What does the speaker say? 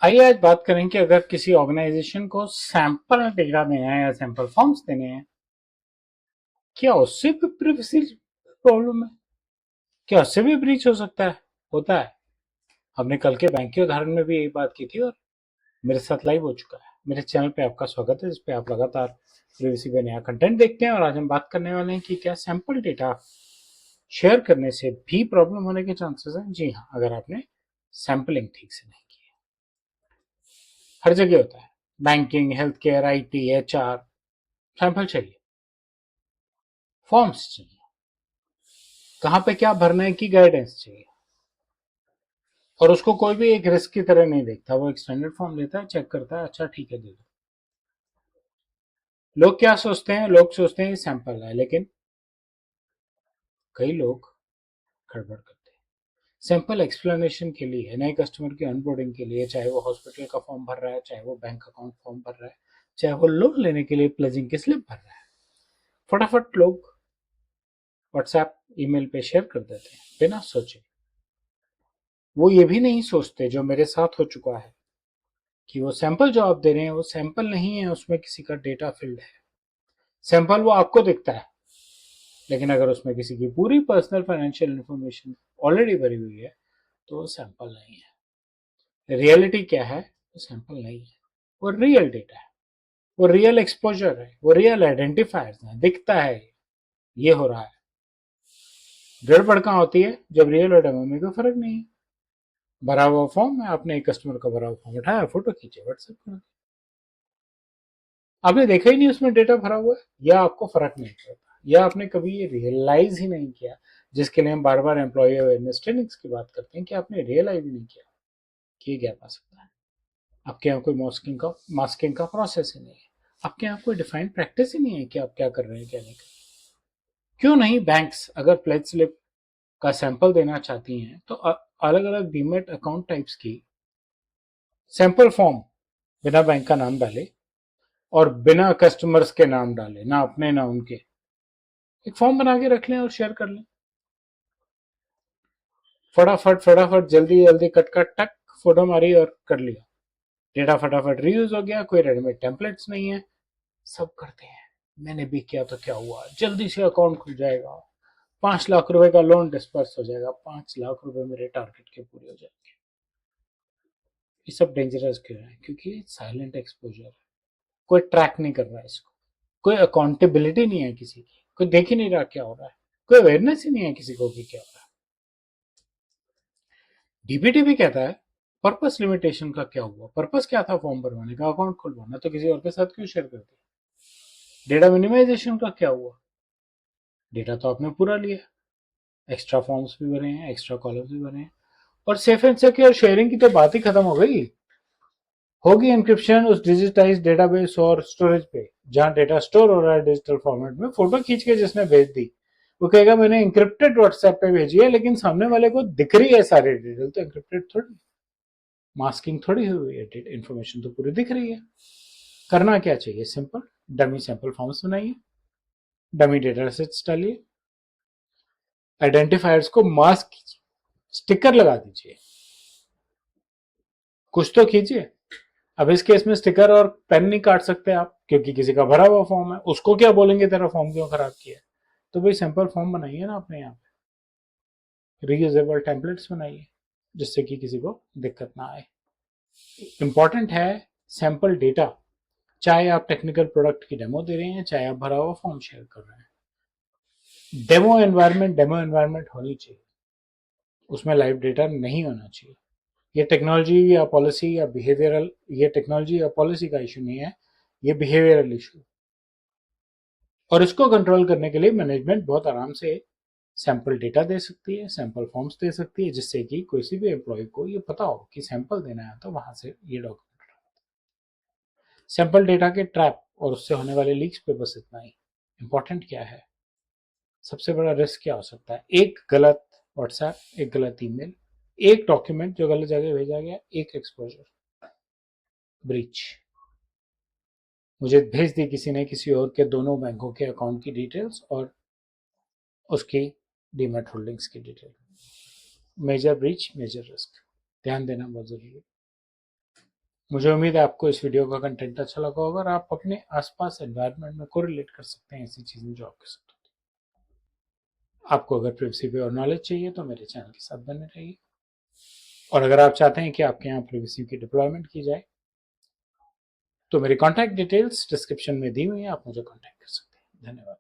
आइए आज बात करें कि अगर किसी ऑर्गेनाइजेशन को सैंपल डेटा देना है या सैंपल फॉर्म्स देने हैं, क्या उससे भी प्रिवेसी प्रॉब्लम है? क्या उससे भी ब्रीच हो सकता है? होता है। हमने कल के बैंक के उदाहरण में भी यही बात की थी और मेरे साथ लाइव हो चुका है। मेरे चैनल पे आपका स्वागत है, जिस पे आप लगातार प्रिवेसी पे नया कंटेंट देखते हैं। और आज हम बात करने वाले हैं कि क्या सैंपल डेटा शेयर करने से भी प्रॉब्लम होने के चांसेस हैं। जी हाँ, अगर आपने सैंपलिंग ठीक से नहीं की है। हर जगह होता है, banking, health care, IT, HR, sample चाहिए, फॉर्म्स चाहिए, कहाँ पे क्या भरना है की गाइडेंस चाहिए। और उसको कोई भी एक रिस्क की तरह नहीं देखता, वो एक स्टैंडर्ड फॉर्म लेता है, चेक करता है, अच्छा ठीक है दे दो। लोग क्या सोचते हैं? लोग सोचते हैं सैंपल है, लेकिन कई लोग गड़बड़ करते हैं। सैंपल एक्सप्लेनेशन के लिए, नए कस्टमर की ऑनबोर्डिंग के लिए, चाहे वो हॉस्पिटल का फॉर्म भर रहा है, चाहे वो बैंक अकाउंट फॉर्म भर रहा है, चाहे वो लोन लेने के लिए प्लेजिंग की स्लिप भर रहा है, फटाफट लोग व्हाट्सएप ईमेल पे शेयर कर देते हैं बिना सोचे। वो ये भी नहीं सोचते, जो मेरे साथ हो चुका है, कि वो सैंपल जो आप दे रहे हैं वो सैंपल नहीं है, उसमें किसी का डेटा फिल्ड है। सैंपल वो आपको दिखता है, लेकिन अगर उसमें किसी की पूरी पर्सनल फाइनेंशियल इंफॉर्मेशन ऑलरेडी भरी हुई है तो वो सैंपल नहीं है। रियलिटी क्या है? वो सैंपल नहीं है, वो रियल डेटा है, वो रियल एक्सपोजर है, वो रियल आइडेंटिफायर्स है, दिखता है ये हो रहा है। गड़बड़ कहाँ होती है? जब रियल और डेमो में कोई फर्क नहीं है। भरा हुआ फॉर्म है, आपने एक कस्टमर का भरा हुआ फॉर्म उठाया, फोटो खींचे, व्हाट्सएप कर, आपने देखा ही नहीं उसमें डेटा भरा हुआ है, या आपको फर्क नहीं पड़ता, या आपने कभी ये रियलाइज ही नहीं किया, जिसके लिए हम बार बार एम्प्लॉय अवेयरनेस ट्रेनिंग्स की बात करते हैं, कि आपने रियलाइज ही नहीं किया कि ये गैप आ सकता है। आपके यहाँ कोई मास्किंग का प्रोसेस ही नहीं है। आपके यहाँ कोई डिफाइंड प्रैक्टिस ही नहीं है कि आप क्या कर रहे हैं, क्या नहीं कर रहे। क्यों नहीं बैंक्स अगर प्लेज स्लिप का सैंपल देना चाहती हैं तो अलग अलग डीमेट अकाउंट टाइप्स की सैंपल फॉर्म बिना बैंक का नाम डाले और बिना कस्टमर्स के नाम डाले, ना अपने ना उनके, एक फॉर्म बना के रख लें और शेयर कर लें। फटाफट फटाफट जल्दी जल्दी कट कट टक फोटो मारी और कर लिया, डेटा फटाफट रीयूज हो गया। कोई रेडीमेड टेम्पलेट्स नहीं है, सब करते हैं। मैंने भी किया तो क्या हुआ, जल्दी से अकाउंट खुल जाएगा, 5 लाख रुपए का लोन डिस्पर्स हो जाएगा, 5 लाख रुपए मेरे टारगेट के पूरे हो जाएंगे। ये सब डेंजरस क्यों है? क्योंकि साइलेंट एक्सपोजर है। कोई ट्रैक नहीं कर रहा है इसको, कोई अकाउंटेबिलिटी नहीं है किसी की, कोई देख ही नहीं रहा क्या हो रहा है, कोई अवेयरनेस ही नहीं है किसी को कि क्या हो रहा है। डीबीटी भी कहता है पर्पस लिमिटेशन का क्या हुआ? पर्पस क्या था फॉर्म भरवाने का? अकाउंट खुलवाना, तो किसी और के साथ क्यों शेयर कर दिया? डेटा मिनिमाइजेशन का क्या हुआ? डेटा तो आपने पूरा लिया, एक्स्ट्रा फॉर्म्स भी भरे हैं, एक्स्ट्रा कॉलम्स भी भरे हैं, और सेफ एंड सिक्योर शेयरिंग की तो बात ही खत्म हो गई। होगी एन्क्रिप्शन उस डिजिटाइज डेटाबेस और स्टोरेज पे जहां डेटा स्टोर हो रहा है डिजिटल फॉर्मेट में। फोटो खींच के जिसने भेज दी, वो कहेगा मैंने इंक्रिप्टेड व्हाट्सएप पे भेजी है, लेकिन सामने वाले को दिख रही है सारी डिटेल, तो इंक्रिप्टेड थोड़ी, मास्किंग थोड़ी हुई है, इन्फॉर्मेशन तो पूरी दिख रही है। करना क्या चाहिए? सिंपल, डमी सैंपल फॉर्म्स बनाइए, डमी डेटा सेट्स डालिए, आइडेंटिफायर्स को मास्क कीजिए, स्टिकर लगा दीजिए, कुछ तो कीजिए। अब इस केस में स्टिकर और पेन नहीं काट सकते आप, क्योंकि किसी का भरा हुआ फॉर्म है, उसको क्या बोलेंगे तेरा फॉर्म क्यों खराब किया है? तो भाई सिंपल फॉर्म बनाइए ना अपने यहाँ पे, रीयूजेबल टेम्पलेट्स बनाइए, जिससे कि किसी को दिक्कत ना आए। इंपॉर्टेंट है सैंपल डेटा, चाहे आप टेक्निकल प्रोडक्ट की डेमो दे रहे हैं, चाहे आप भरा हुआ फॉर्म शेयर कर रहे हैं। डेमो एनवायरमेंट होनी चाहिए, उसमें लाइव डेटा नहीं होना चाहिए। ये टेक्नोलॉजी या पॉलिसी या बिहेवियरल, ये टेक्नोलॉजी या पॉलिसी का इशू नहीं है, ये बिहेवियरल इशू। और इसको कंट्रोल करने के लिए मैनेजमेंट बहुत आराम से सैंपल डेटा दे सकती है, सैंपल फॉर्म्स दे सकती है, जिससे कि किसी भी एम्प्लॉय को ये पता हो कि सैंपल देना है तो वहां से ये डॉक्यूमेंट। सैंपल डेटा के ट्रैप और उससे होने वाले लीक्स पे बस इतना ही। इंपॉर्टेंट क्या है? सबसे बड़ा रिस्क क्या हो सकता है? एक गलत व्हाट्सएप, एक गलत ईमेल, एक डॉक्यूमेंट जो गलत जगह भेजा गया, एक एक्सपोजर, ब्रीच। मुझे भेज दी किसी ने किसी और के दोनों बैंकों के अकाउंट की डिटेल्स और उसकी डीमैट होल्डिंग्स की detail. Major breach, major risk, ध्यान देना बहुत जरूरी है। मुझे उम्मीद है आपको इस वीडियो का कंटेंट अच्छा लगा होगा और आप अपने आसपास एनवायरनमेंट में कोरिलेट कर सकते हैं ऐसी चीजें जो आपके साथ होती हैं। आपको अगर प्रिवेसी पे और नॉलेज चाहिए तो मेरे चैनल के साथ बने रहिए, और अगर आप चाहते हैं कि आपके यहाँ प्रिवेसी की डिप्लॉयमेंट की जाए तो मेरी कॉन्टैक्ट डिटेल्स डिस्क्रिप्शन में दी हुई है, आप मुझे कॉन्टैक्ट कर सकते हैं। धन्यवाद।